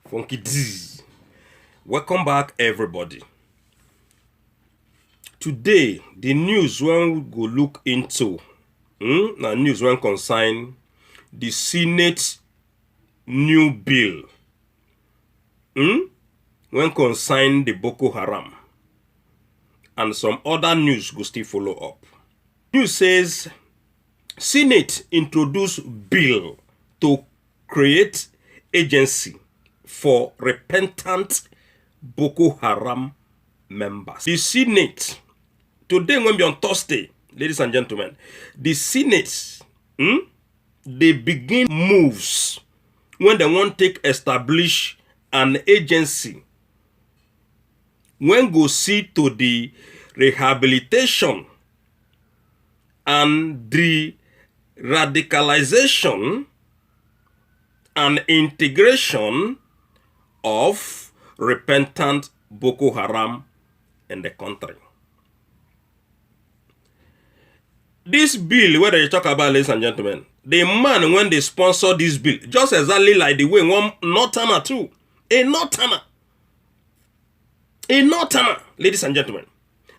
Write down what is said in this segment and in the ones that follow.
Funky D. Welcome back, everybody. Today, the news when we go look into na news when concern the Senate new bill when concern the Boko Haram, and some other news go still follow up. News says Senate introduce bill to create agency for repentant Boko Haram members. The Senate, today when be on Thursday, ladies and gentlemen, the Senate, they begin moves when they want to establish an agency when go see to the rehabilitation and the radicalization and integration of repentant Boko Haram in the country. This bill, whether you talk about, ladies and gentlemen, the man when they sponsor this bill, just exactly like the way one Northerner too, a Northerner, ladies and gentlemen,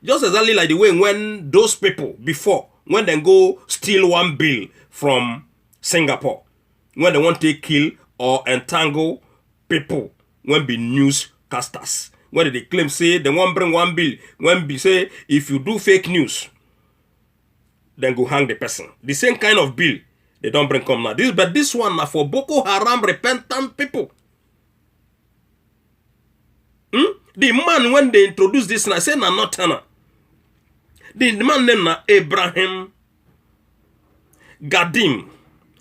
just exactly like the way when those people before, when they go steal one bill from Singapore, when they want to kill or entangle people, when be newscasters, when they claim say they want bring one bill, when be say if you do fake news, then go hang the person. The same kind of bill they don't bring come now. But this one now for Boko Haram repentant people. The man when they introduce this, and I say na not Tana. The man name na Abraham Gadim.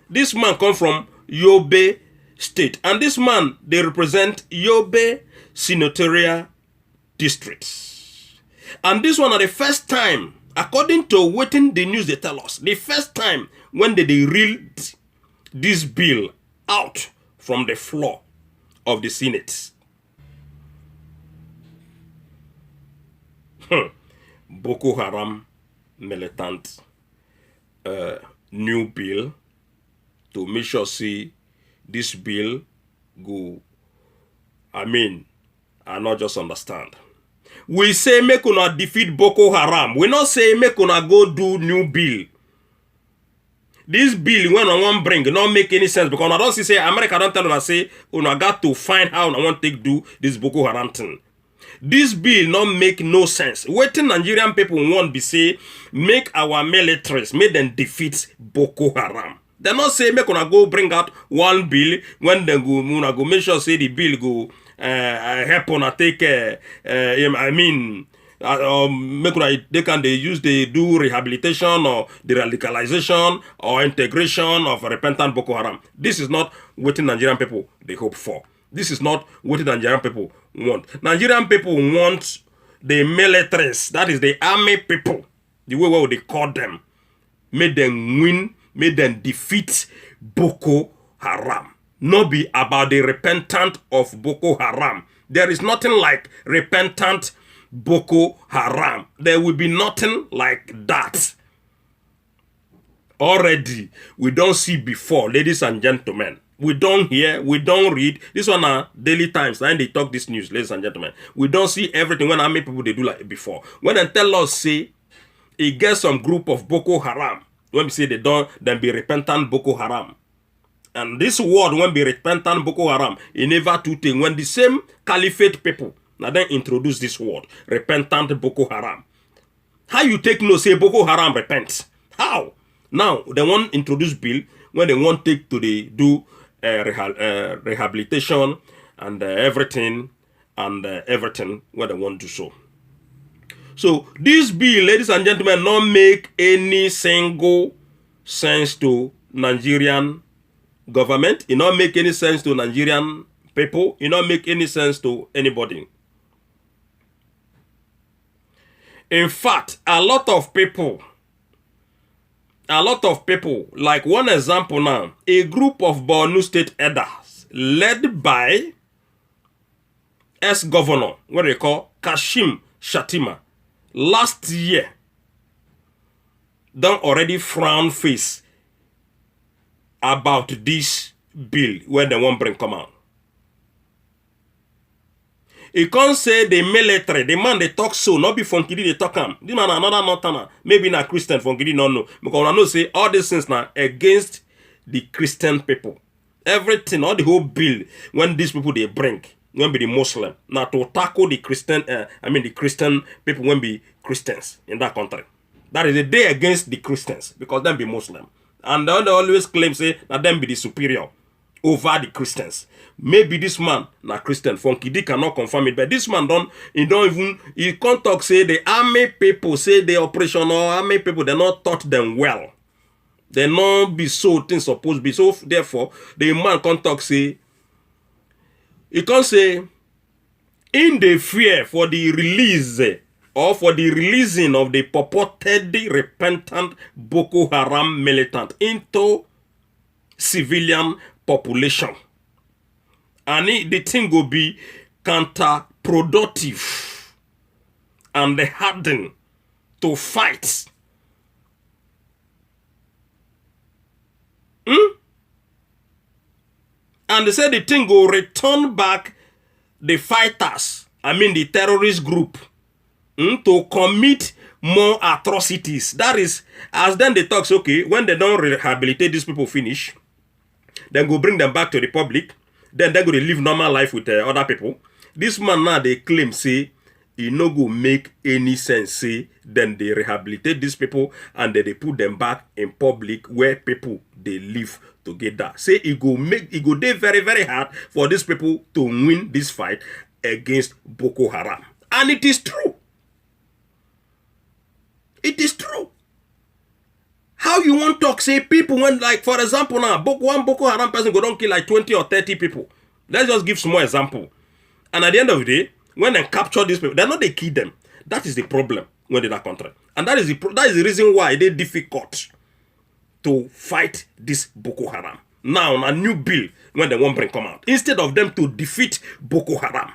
This man come from Yobe State, and this man they represent Yobe Senatorial District. And this one are the first time, according to what the news they tell us, the first time when they read this bill out from the floor of the Senate. Boko Haram militant new bill to make sure see this bill go. I not just understand. We say make una defeat Boko Haram. We not say make una go do new bill. This bill when I want bring not make any sense because I don't see say America don't tell una say una got to find how I want to do this Boko Haram thing. This bill not make no sense. Waiting Nigerian people want be say make our militaries make them defeat Boko Haram. They not say make una go bring out one bill when they go una go make sure say the bill go help una take make una they do rehabilitation or the radicalization or integration of repentant Boko Haram. This is not what Nigerian people they hope for. This is not what Nigerian people want. Nigerian people want the militaries, that is the army people, the way they call them, make them win, make them defeat Boko Haram. Not be about the repentant of Boko Haram. There is nothing like repentant Boko Haram. There will be nothing like that. Already, we don't see before, ladies and gentlemen. We don't hear, we don't read. This one are Daily Times, and they talk this news, ladies and gentlemen. We don't see everything when army people they do like before. When they tell us say, it gets some group of Boko Haram. When we say they don't, then be repentant Boko Haram. And this word when be repentant Boko Haram, it never two things. When the same caliphate people now then introduce this word, repentant Boko Haram. How you take no say Boko Haram repent? How? Now they want introduce bill when they want take to the do rehabilitation and everything what they want to show. So this bill, ladies and gentlemen, not make any single sense to Nigerian government. It not make any sense to Nigerian people. It not make any sense to anybody. In fact, a lot of people, like one example now, a group of Borno State elders led by ex-governor, what they call Kashim Shettima, last year, don't already frown face about this bill when they won't bring come out. He can't say the military, the man they talk so, not be Funky they talk him. This man another northerner, maybe not Christian, Funky no know. Because I know say all these things now against the Christian people. Everything, all the whole bill, when these people they bring, when be the Muslim, now to tackle the Christian, the Christian people when be Christians in that country. That is a day against the Christians, because them be Muslim. And they always claim say that them be the superior over the Christians. Maybe this man na Christian. Funky D cannot confirm it, but this man he can't talk say the army people say the operational army people they not taught them well. They not be so things supposed to be. So therefore the man can't talk say he can't say in the fear for the release or for the releasing of the purportedly repentant Boko Haram militant into civilian population. And the thing will be counterproductive and hardened to fight. And they said the thing will return back the fighters, the terrorist group, to commit more atrocities. That is, as then they talk, okay, when they don't rehabilitate these people finish, then go bring them back to the public, then they go to live normal life with other people. This man now they claim say it no go make any sense say then they rehabilitate these people and then they put them back in public where people they live together. Say it go dey very very hard for these people to win this fight against Boko Haram. And it is true. It is true. How you want to talk say people when, like, for example now, one Boko Haram person go don't kill like 20 or 30 people. Let's just give some more example. And at the end of the day, when they capture these people, they're not they kill them. That is the problem when they're that country. And that is the reason why they're difficult to fight this Boko Haram. Now, a new bill when they won't bring come out. Instead of them to defeat Boko Haram.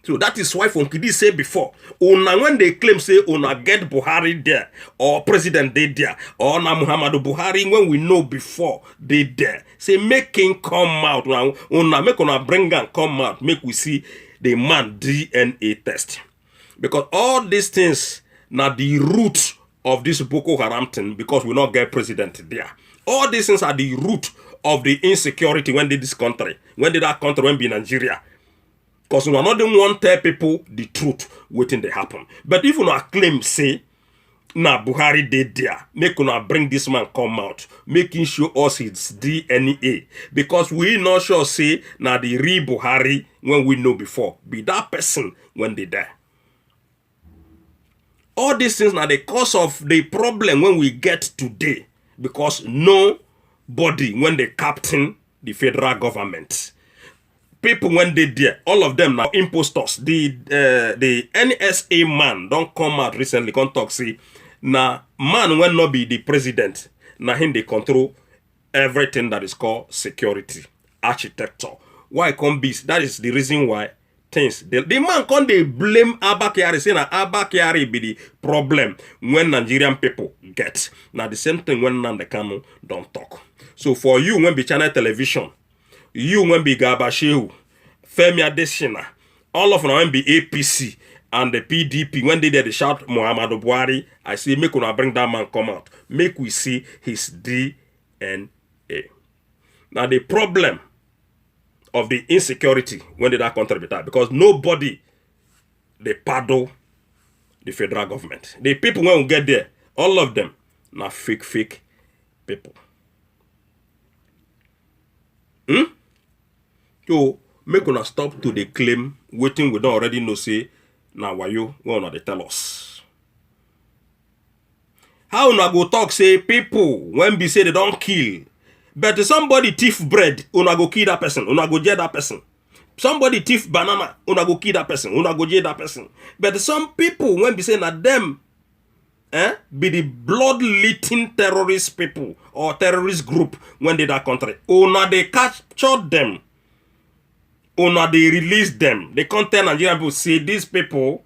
So that is why Funky D say before, when they claim say get Buhari there, or President they there, or na Muhammadu Buhari, when we know before they there, say make him come out, make bring and come out, make we see the man DNA test. Because all these things now the root of this Boko Haram thing, because we not get president there. All these things are the root of the insecurity when they this country, when they that country when be Nigeria. Because we are not the one tell people the truth waiting they happen. But if you not claim say, na Buhari did there, make una bring this man come out, making sure us his DNA. Because we not sure say na the real Buhari when we know before. Be that person when they die. All these things are the cause of the problem when we get today. Because nobody when they captain the federal government. People when they there, all of them now impostors. The NSA man don't come out recently, come talk say, na man when not be the president, na him they control everything that is called security, architecture. Why come be? That is the reason why things. The man can't they blame Abba Kyari, say na Abba Kyari be the problem when Nigerian people get. Now the same thing when Nnamdi Kanu don't talk. So for you when be channel television, you when be Garba Shehu, Femi Adesina, all of them when be APC and the PDP, when they did the shout Muhammadu Buhari, I say make una bring that man come out. Make we see his DNA. Now the problem of the insecurity when did that country be that? Because nobody they paddle the federal government. The people when we get there, all of them now fake people. So make una stop to the claim waiting we don't already know say now why you wanna they tell us. How una go talk say people when be say they don't kill, but somebody thief bread, una go kill that person, una go jail that person. Somebody thief banana, una go kill that person, una go jail that person. But some people when be say na them be the blood-leaking terrorist people or terrorist group when they that country. Una they capture them. Una they release them. They can't tell Nigerian people say these people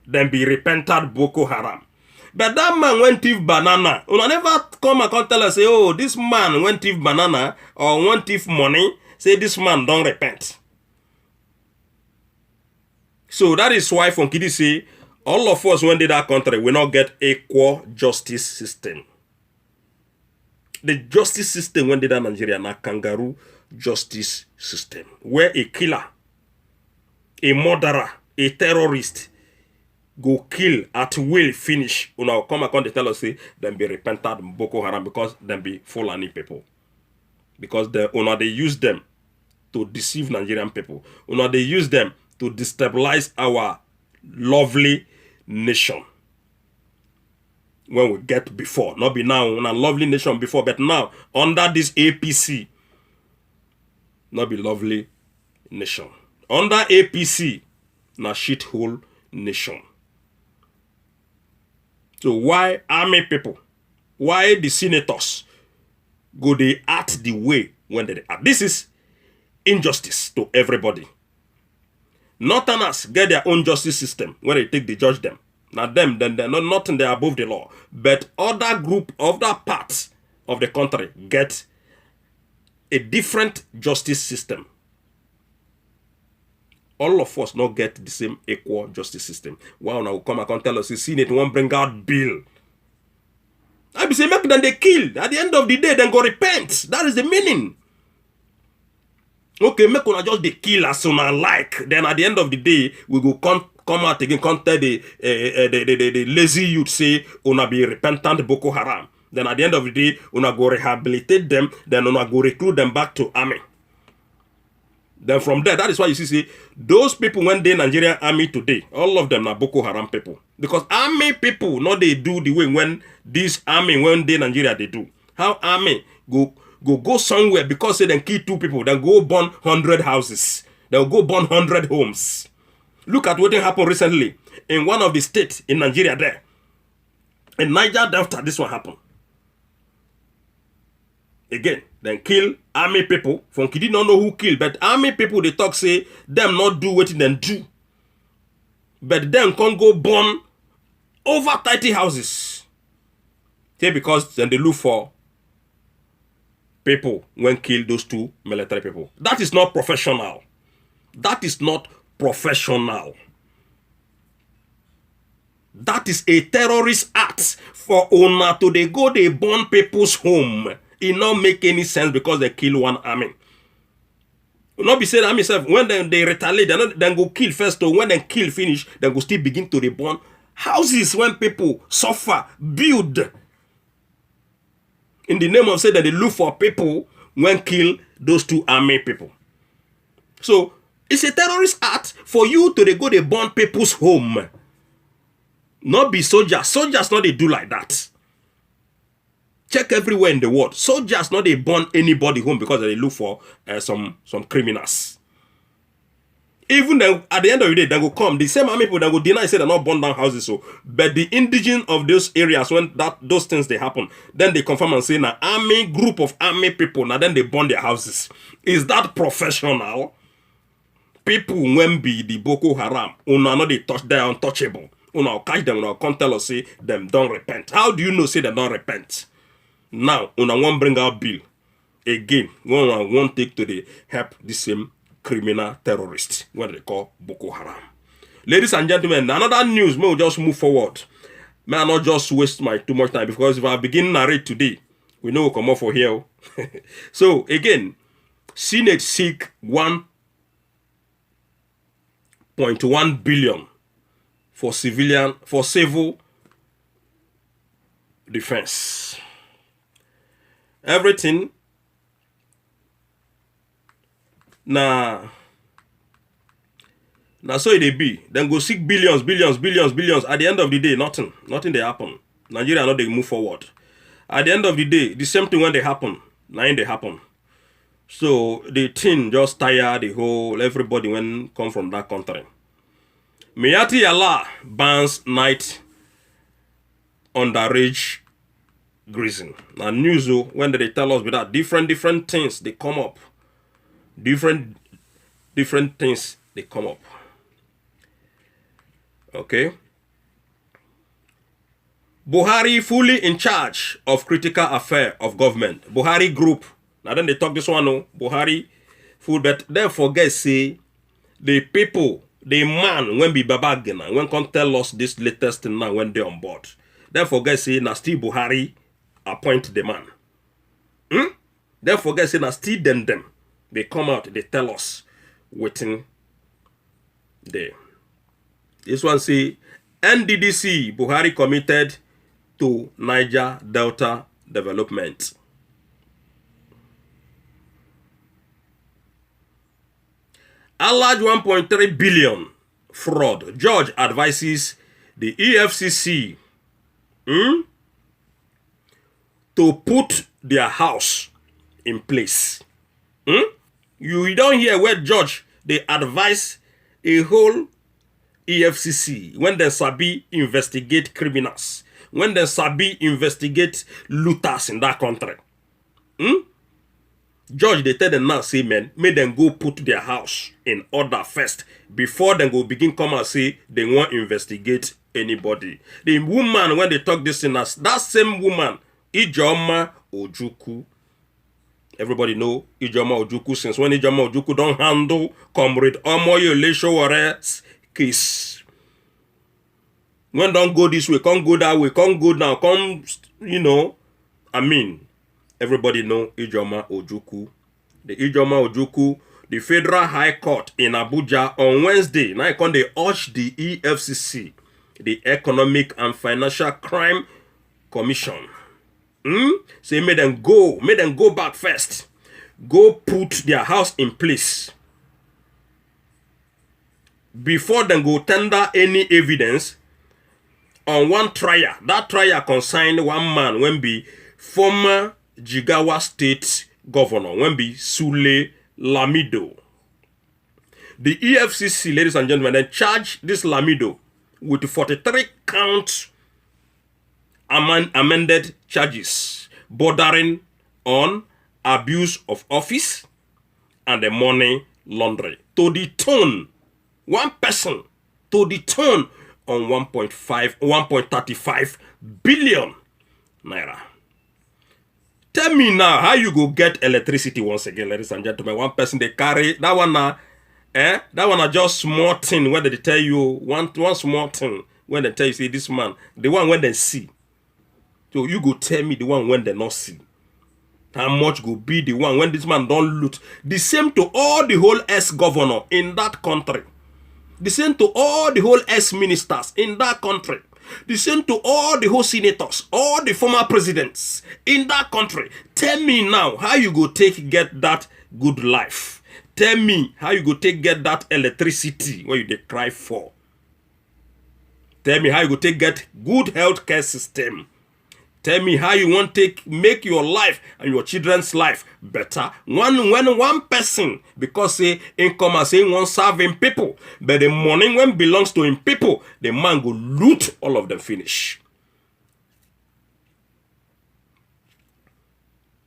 then be repentant Boko Haram. But that man went thief banana. Una never come and tell us say, oh, this man went thief banana or went thief money. Say this man don't repent. So that is why Funkidi say, all of us when they that country will not get equal justice system. The justice system when they that Nigeria na kangaroo justice system, where a killer, a murderer, a terrorist go kill at will, finish. Una come and they tell us say them be repentant Boko Haram because them be Fulani people. Because they use them to deceive Nigerian people. They use them to destabilize our lovely nation. When we get before, not be now, on a lovely nation before, but now under this APC, not be lovely nation. Under APC, na shithole nation. So why army people, why the senators go they act the way when they act? This is injustice to everybody. Northerners get their own justice system when they take the judge them. Now them, then they're not nothing, they're above the law. But other group, other parts of the country get a different justice system. All of us not get the same equal justice system. Wow, now come and tell us the Senate won't bring out bill. I be saying, make them they kill. At the end of the day, then go repent. That is the meaning. Okay, make una just the kill as soon as like. Then at the end of the day, we go come out again, come tell the lazy youth say una be repentant Boko Haram. Then at the end of the day, una go rehabilitate them. Then una go recruit them back to army. Then from there, that is why you see those people when they Nigerian army today, all of them are Boko Haram people. Because army people, not they do the way when this army, when they Nigeria, they do. How army go somewhere because say they kill 2 people, then go burn 100 houses. They'll go burn 100 homes. Look at what happened recently in one of the states in Nigeria there. In Niger Delta, this one happened. Again, then kill army people. Funky did not know who killed, but army people they talk say them not do what them do. But them can go burn over 30 houses. Okay, because then they look for people when kill those 2 military people. That is not professional. That is not professional. That is a terrorist act for owner to they go they burn people's home. It not make any sense because they kill one army. Not be said army self when they retaliate, then go kill first. So when they kill finish, then go still begin to burn houses when people suffer, build. In the name of say that they look for people when kill those 2 army people. So it's a terrorist act for you to they go they burn people's home. Not be soldiers. Soldiers not they do like that. Check everywhere in the world. Soldiers not they burn anybody home because they look for some criminals. Even then, at the end of the day, they go come. The same army people that go deny say they not burn down houses. So, but the indigenous of those areas when those things they happen, then they confirm and say now army group of army people. Now then they burn their houses. Is that professional? People when be the Boko Haram, una not they touch, they're untouchable. Una catch them, una come tell us say them don't repent. How do you know say they don't repent? Now, una won't bring out bill again. Una won't take to the help the same criminal terrorist what they call Boko Haram. Ladies and gentlemen, another news. May we just move forward. May I not just waste my too much time because if I begin narrate today, we know we'll come off for here. So again, Senate seek 1.1 billion for civil defense. Everything now so it be. Then go seek billions. At the end of the day, nothing they happen. Nigeria not they move forward. At the end of the day, the same thing when they happen, now they happen. So the thing just tire the whole everybody when come from that country. Miyati Allah bans night underage grazing. Now news when they tell us that different things they come up. Different things they come up. Okay. Buhari fully in charge of critical affair of government. Buhari group. Now then they talk this one, no. Buhari full, but then forget say the people the man when be Babagina, when come tell us this latest thing now when they on board. Then forget say na still Buhari appoint the man. Then forget say na still them. They come out, they tell us waiting there. This one say NDDC Buhari committed to Niger Delta development. Alleged 1.3 billion fraud. Judge advises the EFCC to put their house in place. You don't hear where judge they advise a whole EFCC when they sabi investigate criminals, when they sabi investigate looters in that country. Judge, they tell them now, say, man, make them go put their house in order first before they go begin come and say they won't investigate anybody. The woman, when they talk this in us, that same woman, Ijoma Ojuku. Everybody know Ijoma Ojuku since when Ijoma Ojuku don't handle Comrade Omoyele Showore's case. When don't go this way, can't go that way, can't go now, come, everybody know Ijoma Ojuku. The Ijoma Ojuku, the Federal High Court in Abuja on Wednesday, now they urge the EFCC, the Economic and Financial Crime Commission. Say make them go back first. Go put their house in place. Before they go tender any evidence on one trial. That trial concerned one man when be former Jigawa State Governor, when be Sule Lamido. The EFCC, ladies and gentlemen, then charged this Lamido with 43 count amended charges bordering on abuse of office and the money laundering. To the tune, one person to the tune on 1.35 billion naira. Tell me now how you go get electricity once again, ladies and gentlemen. One person they carry that one now, that one are just small thing when they tell you one small thing when they tell you say this man, the one when they see. So you go tell me the one when they not see. How much go be the one when this man don't loot? The same to all the whole ex-governor in that country. The same to all the whole ex-ministers in that country. The same to all the whole senators, all the former presidents in that country. Tell me now how you go take get that good life. Tell me how you go take get that electricity where you dey cry for. Tell me how you go take get good healthcare system. Tell me how you want to make your life and your children's life better. When one person, because say income and say one serving people, but the money when belongs to him people, the man go loot all of them finish.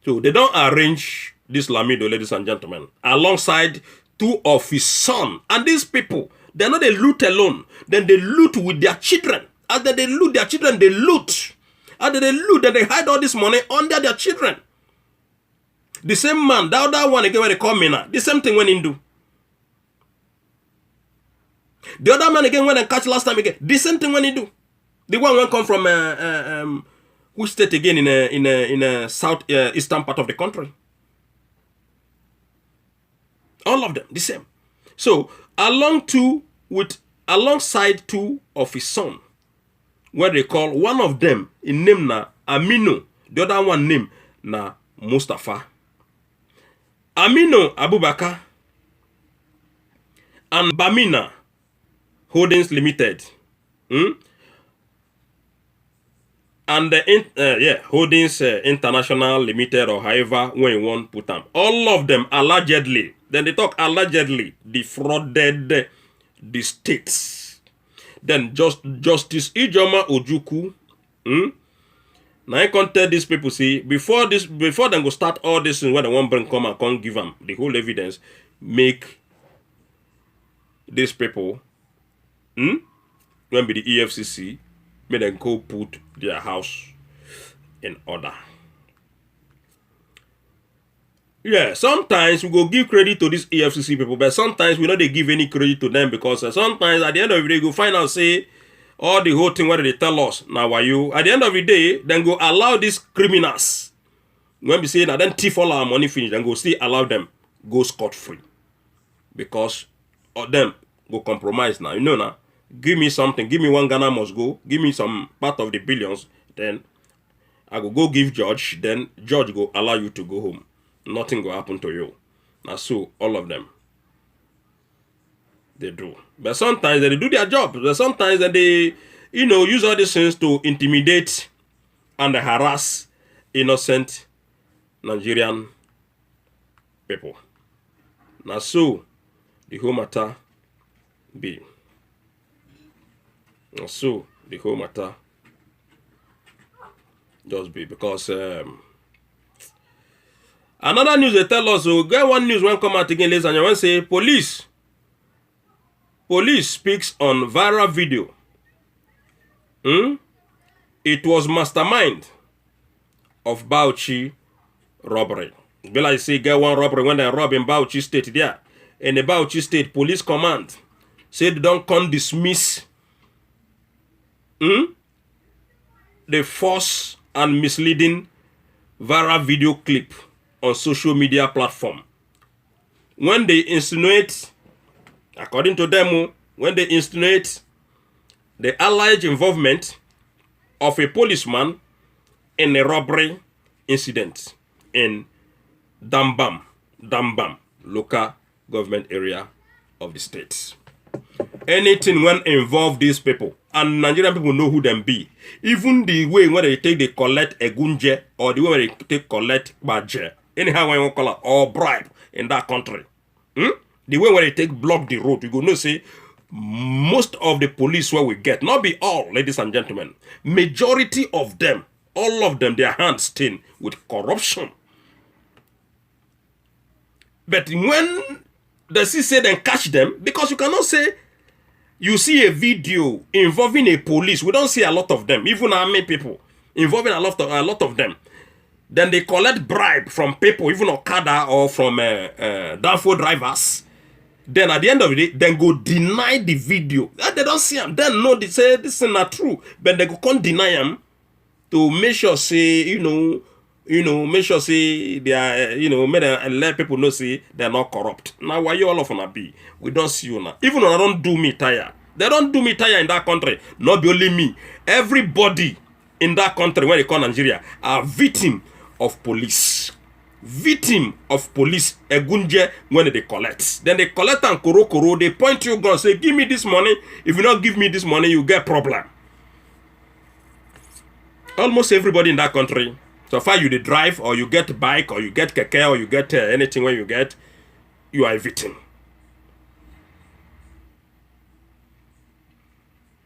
So they don't arrange this Lamido, ladies and gentlemen, alongside two of his son. And these people, they're not they loot alone. Then they loot with their children. After they loot their children, they loot. And they loot, and they hide all this money under their children. The same man, that one again when they come in, the same thing when he do. The other man again when they catch last time again, the same thing when he do. The one when come from which state again in a south eastern part of the country. All of them the same. So alongside two of his son. Where they call one of them in name na Aminu, the other one name na Mustafa. Aminu Abubakar and Bamina Holdings Limited, and the Holdings International Limited, or however when you want put them. All of them allegedly, then they talk allegedly defrauded the states. Then Justice Ijoma Ojuku, now I can tell these people, see, before they go start all this when they want bring come and come give them the whole evidence, make these people, when be the EFCC, make them go put their house in order. Yeah, sometimes we go give credit to these EFCC people, but sometimes we not they give any credit to them because sometimes at the end of the day, go find out say all the whole thing what they tell us now why you at the end of the day, then go allow these criminals when we say that then thief all our money finish, then go still allow them go scot free because of them go compromise now. You know now, give me something, give me one Ghana must go, give me some part of the billions, then I go give George, then George go allow you to go home. Nothing will happen to you. Now, so all of them, they do. But sometimes they do their job. But sometimes they, use all these things to intimidate and harass innocent Nigerian people. Now, so the whole matter be. Now, so the whole matter just be because. Another news they tell us, so get one news when come out again, ladies and gentlemen, say police speaks on viral video. It was mastermind of Bauchi robbery. Be like say get one robbery when they rob in Bauchi state there. In the Bauchi state police command said they don't come dismiss the false and misleading viral video clip on social media platform. When they insinuate, according to them, when they insinuate the alleged involvement of a policeman in a robbery incident in Dambam, local government area of the state. Anything when involve these people, and Nigerian people know who them be. Even the way when they collect a gunje or the way when they take collect badge, anyhow when you call it, or bribe in that country. The way when they take block the road, you go know say most of the police where we get, not be all, ladies and gentlemen, majority of them, all of them, their hands stained with corruption. But when the C say then catch them, because you cannot say you see a video involving a police. We don't see a lot of them, even army people involving a lot of them. Then they collect bribe from people, even Okada or from Danfo drivers. Then at the end of the day, then go deny the video. They don't see them. Then no, they say this is not true. But they go can't deny them to make sure say, make sure say they are, make them let people know say they're not corrupt. Now why you all of them be? We don't see you now. Even when I don't do me tire. They don't do me tire in that country. Not be only me. Everybody in that country, when they call Nigeria, are victim of police. Victim of police. Egunje when they collect. Then they collect and koro. They point you gun, say, give me this money. If you not give me this money, you get problem. Almost everybody in that country, so far you drive or you get bike or you get keke or you get anything when you get, you are a victim.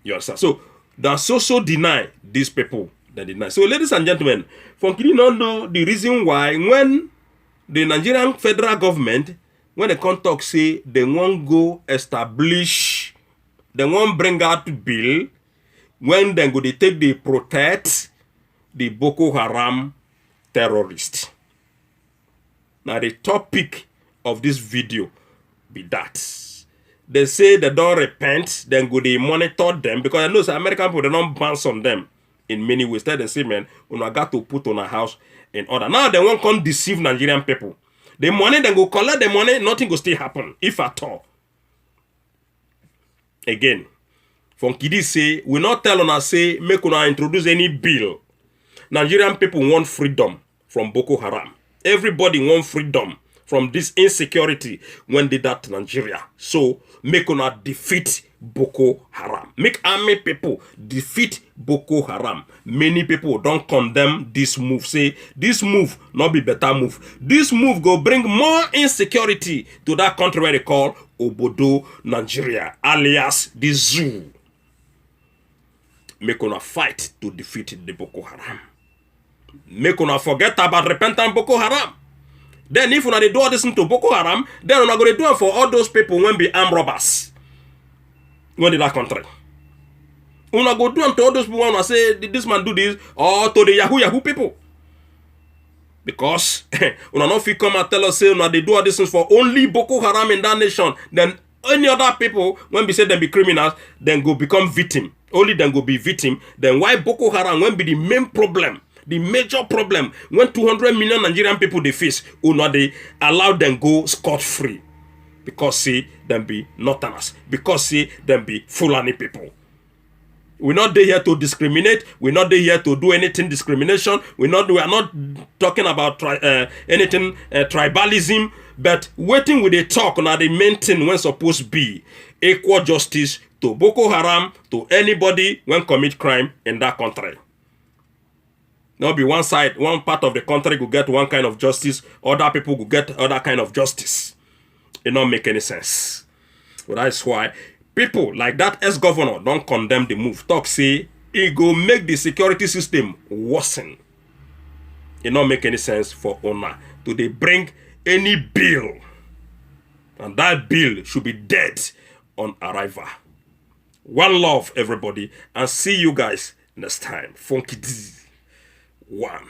You understand? So that's also deny these people. They deny. So ladies and gentlemen, Funkidi don't know the reason why when the Nigerian federal government, when they come talk say they won't go establish, they won't bring out bill, when they go they take the protect the Boko Haram terrorists. Now the topic of this video be that. They say they don't repent, then go they monitor them, because I know the American people, they don't bounce on them in many ways. They say, man, we got to put on a house in order. Now they won't come deceive Nigerian people. The money, then go collect the money, nothing will still happen, if at all. Again, Funkidi say, we not tell on us say, make una introduce any bill. Nigerian people want freedom from Boko Haram. Everybody want freedom from this insecurity when they that Nigeria. So, make una defeat Boko Haram. Make army people defeat Boko Haram. Many people don't condemn this move. Say, this move not be better move. This move go bring more insecurity to that country where they call Obodo, Nigeria, alias the zoo. Make una fight to defeat the Boko Haram. Make una forget about repentant Boko Haram. Then if una dey do all this to Boko Haram, then una go dey do it for all those people when be armed robbers. When in that country. Una go do it to all those people when say this man do this, or to the Yahoo people. Because una no fit come and tell us say una they do all these things for only Boko Haram in that nation. Then any other people, when we say them be criminals, then go become victim. Only then go be victim. Then why Boko Haram when be the main problem? The major problem when 200 million Nigerian people they face, una they allow them go scot-free. Because see them be northerners. Because see them be Fulani people. We're not there here to discriminate. We're not there here to do anything discrimination. We are not talking about anything tribalism. But waiting with the talk now the main thing when supposed to be equal justice to Boko Haram, to anybody when commit crime in that country. Not be one side, one part of the country will get one kind of justice, other people will get other kind of justice. It don't make any sense. But that's why people like that ex-governor don't condemn the move. Talk say it go make the security system worsen. It don't make any sense for owner to they bring any bill. And that bill should be dead on arrival. One love, everybody, and see you guys next time. Funky D. One.